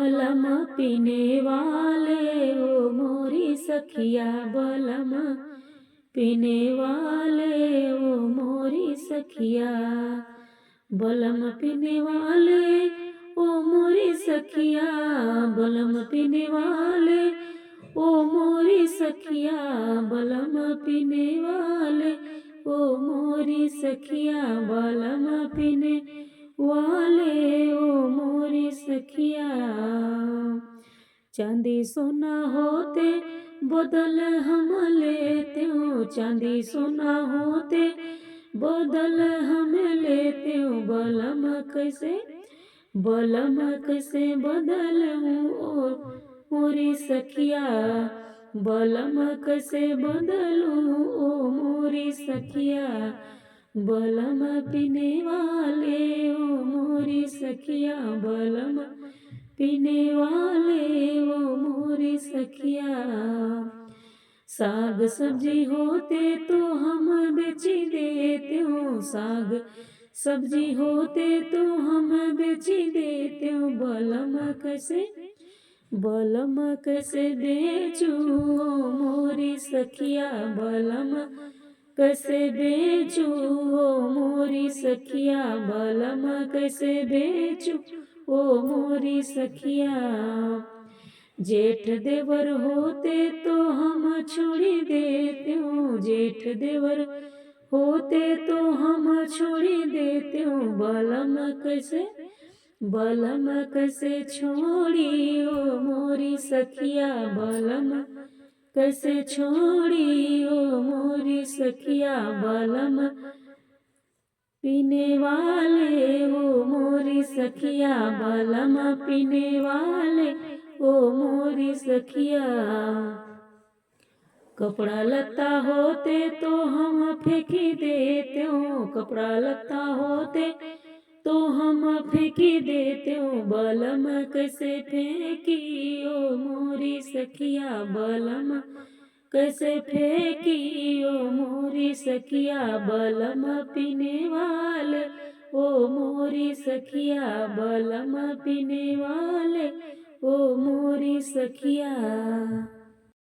बलम पीने वाले ओ मोरी सखिया, बलम पीने वाले ओ मोरी सखिया, बलम पीने वाले ओ मोरी सखिया, बलम पीने वाले ओ मोरी सखिया, बलम पीने वाले ओ मोरी सखिया, बलम पीने वाले ओ मोरी सखिया। चांदी सोना होते बदल हम लेते हो, चांदी सोना होते बदल हम लेते हो, बलम कैसे बदलूं ओ मोरी सखिया, बलम कैसे बदलूं ओ मोरी सखिया, बलम पीने वाले ओ मोरी सखिया, बलम पीने वाले ओ मोरी सखिया। साग सब्जी होते तो हम बेच देते हो, साग सब्जी होते तो हम बेच देते हो, बलम कैसे बेचूं ओ मोरी सखिया, बलम कैसे बेचूं ओ मोरी सखिया, बलम कैसे बेचूं ओ मोरी सखिया। जेठ देवर होते तो हम छोड़ी देते हो, जेठ देवर होते तो हम छोड़ी देते हो, बलम कैसे छोड़ी ओ मोरी सखिया, बलम कैसे छोड़ी ओ मोरी सखिया, बलम पीने वाले ओ मोरी सखिया, बलम पीने वाले ओ मोरी सखिया। कपड़ा लत्ता होते तो हम फेंकी देते हो, कपड़ा लत्ता होते तो हम फेंकी देते हो, बलम कैसे फेंकी ओ मोरी सखिया, बलम कैसे फेंकी ओ मोरी सखिया, बलम पीने वाले ओ मोरी सखिया, बलम पीने वाले ओ मोरी सखिया।